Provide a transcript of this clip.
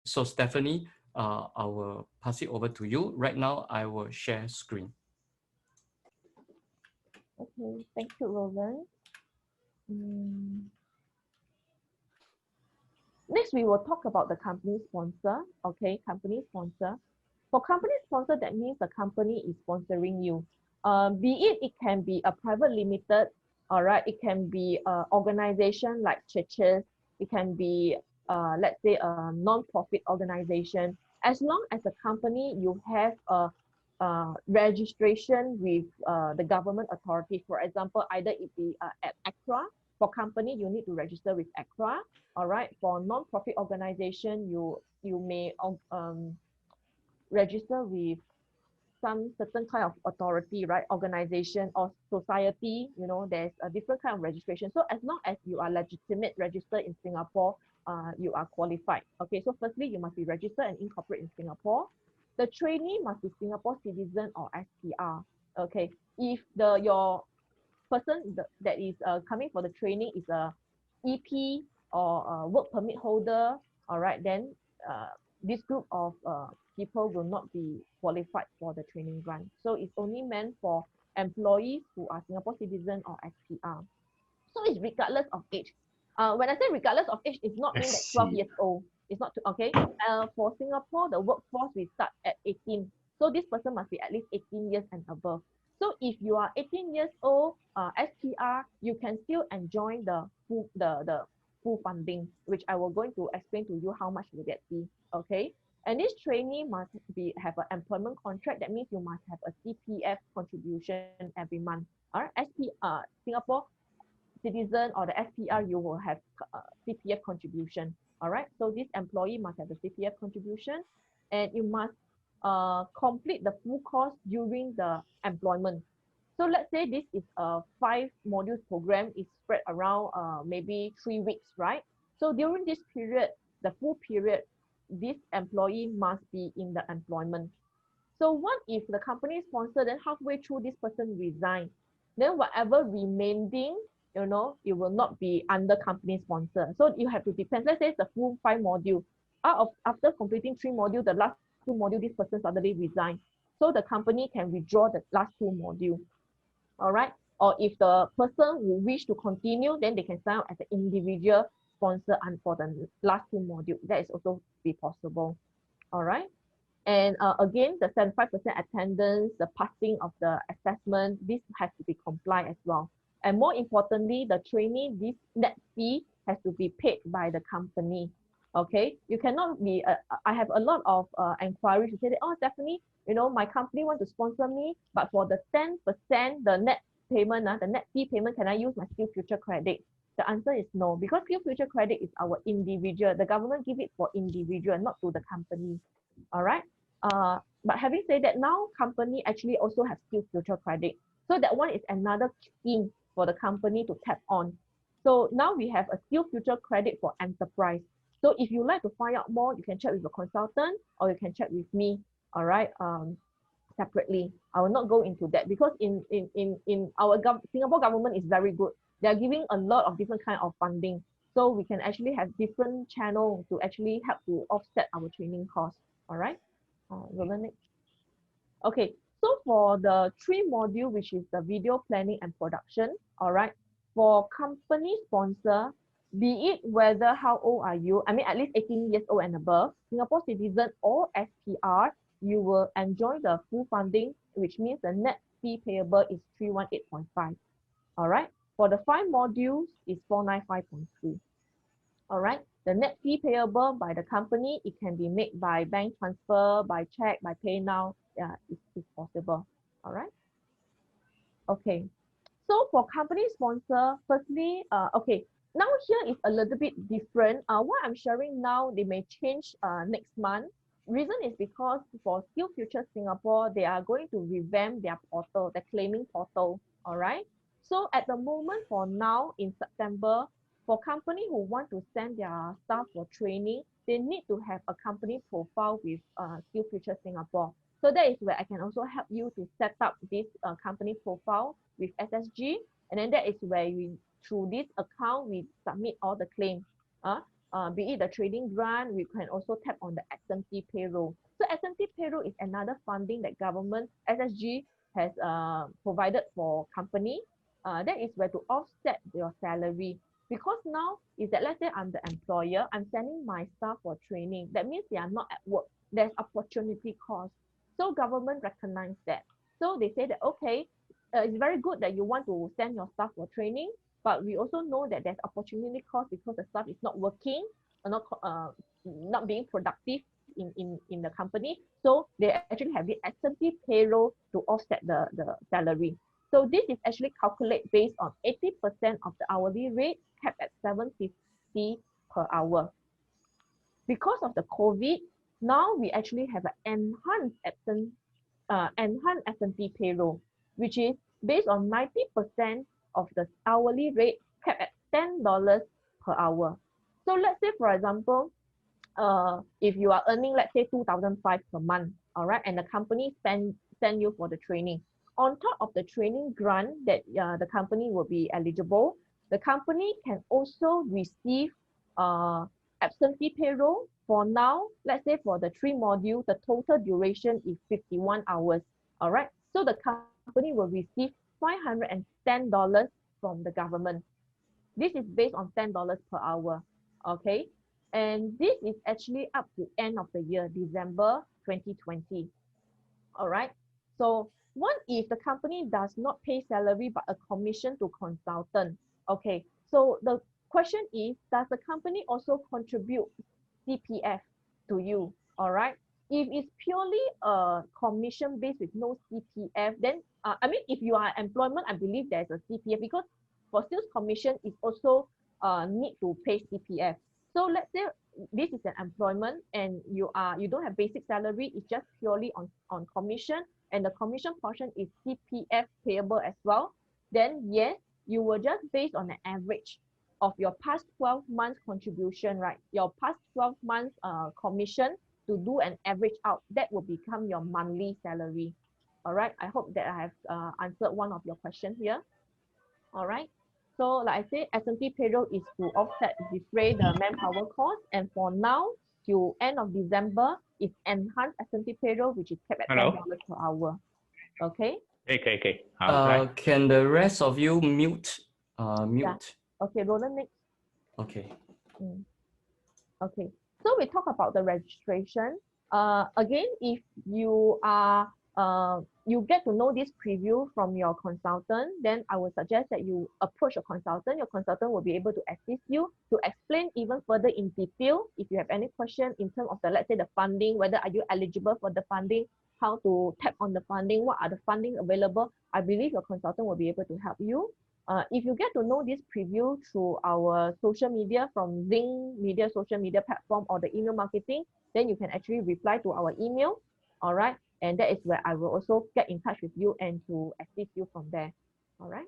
So Stephanie, I will pass it over to you. Right now, I will share screen. Okay, thank you, Roland. Next, we will talk about the company sponsor. Okay, company sponsor. For company sponsor, that means the company is sponsoring you. Be it can be a private limited, all right. It can be an organization like churches. It can be, let's say, a non-profit organization. As long as the company you have a registration with the government authority. For example, either it be at ACRA. For company, you need to register with ACRA. All right. For non-profit organization, you may register with some certain kind of authority, right? Organization or society, there's a different kind of registration. So as long as you are legitimate registered in Singapore, you are qualified. Okay, so firstly, you must be registered and incorporate in Singapore. The trainee must be Singapore citizen or SPR. Okay, if your person that is coming for the training is a EP or a work permit holder, all right, then this group of people will not be qualified for the training grant. So it's only meant for employees who are Singapore citizen or SPR. So it's regardless of age. When I say regardless of age, it's not mean that 12 years old. It's not okay. For Singapore, the workforce will start at 18. So this person must be at least 18 years and above. So if you are 18 years old, SPR, you can still enjoy the full funding, which I will going to explain to you how much will that be. Okay. And this trainee must have an employment contract. That means you must have a CPF contribution every month. All right, Singapore citizen or the SPR, you will have CPF contribution. All right. So this employee must have the CPF contribution, and you must complete the full course during the employment. So let's say this is a 5 modules program is spread around maybe 3 weeks, right? So during this period, the full period, this employee must be in the employment. So what if the company sponsor, then halfway through this person resign? Then whatever remaining, it will not be under company sponsor. So you have to depend. Let's say it's the full 5 module. After completing 3 modules, the last 2 modules, this person suddenly resign. So the company can withdraw the last 2 modules. All right. Or if the person who wish to continue, then they can sign up as an individual sponsor and for the last 2 modules. That is also be possible. All right. And again, the 75% attendance, the passing of the assessment, this has to be complied as well. And more importantly, the trainee, this net fee has to be paid by the company. Okay, you cannot be, I have a lot of inquiries to say that, oh, Stephanie, my company want to sponsor me, but for the 10%, the net payment, the net fee payment, can I use my skill future credit? The answer is no, because skill future credit is our individual. The government give it for individual, not to the company. All right. But having said that, now company actually also have skill future credit. So that one is another scheme for the company to tap on. So now we have a skill future credit for enterprise. So if you like to find out more, you can check with a consultant or you can check with me. All right. Separately, I will not go into that because in our Singapore government is very good. They are giving a lot of different kind of funding, so we can actually have different channels to actually help to offset our training costs. All right. Next. Okay, so for the 3 module, which is the video planning and production, all right, for company sponsor, be it whether how old are you, I mean at least 18 years old and above, Singapore citizen or SPR, you will enjoy the full funding, which means the net fee payable is 318.5. All right, for the 5 modules is 495.3. All right, the net fee payable by the company, it can be made by bank transfer, by check, by PayNow. Yeah, it's possible. All right. Okay. So for company sponsor, firstly, okay, now here is a little bit different. What I'm sharing now, they may change next month. Reason is because for Skill Future Singapore, they are going to revamp their portal, the claiming portal. All right. So at the moment for now in September, for company who want to send their staff for training, they need to have a company profile with Skill Future Singapore. So that is where I can also help you to set up this company profile with SSG. And then that is where we, through this account, we submit all the claims. be it the training grant, we can also tap on the Smt Payroll. So Smt Payroll is another funding that government, SSG, has provided for company. That is where to offset your salary. Because now is that, let's say I'm the employer, I'm sending my staff for training. That means they are not at work. There's opportunity cost. So government recognize that. So they say that, okay, it's very good that you want to send your staff for training, but we also know that there's opportunity cost because the staff is not working, or not being productive in the company. So they actually have the SMT payroll to offset the salary. So this is actually calculated based on 80% of the hourly rate, capped at $7.50 per hour. Because of the COVID, now we actually have an enhanced SMT payroll, which is based on 90% of the hourly rate, capped at $10 per hour. So let's say, for example, if you are earning, let's say, 2,500 per month, all right, and the company send you for the training. On top of the training grant that the company will be eligible, the company can also receive absentee payroll. For now, let's say for the 3 modules, the total duration is 51 hours, all right? So the company will receive $510 from the government. This is based on $10 per hour, okay? And this is actually up to end of the year, December 2020, all right? So what if the company does not pay salary but a commission to consultant? Okay, so the question is, does the company also contribute CPF to you? All right. If it's purely a commission based with no CPF, then I mean, if you are employment, I believe there's a CPF, because for sales commission is also need to pay CPF. So let's say this is an employment and you don't have basic salary, it's just purely on commission, and the commission portion is CPF payable as well. Then yes, you will just based on an average of your past 12 months contribution, right? Your past 12 months commission, to do an average out, that will become your monthly salary. All right, I hope that I have answered one of your questions here. All right, so like I said, S&P payroll is to offset, defray the manpower cost, and for now till end of December is enhanced S&P payroll, which is kept at $10 per hour. Okay. Okay. Can the rest of you mute? Yeah. Okay, Roland, next. Okay. Okay, so we talk about the registration. Again, if you are you get to know this preview from your consultant, then I would suggest that you approach a consultant. Your consultant will be able to assist you to explain even further in detail if you have any question in terms of the, let's say, the funding, whether are you eligible for the funding, how to tap on the funding, what are the funding available. I believe your consultant will be able to help you. If you get to know this preview through our social media from Zing Media social media platform or the email marketing, then you can actually reply to our email, all right? And that is where I will also get in touch with you and to assist you from there, all right?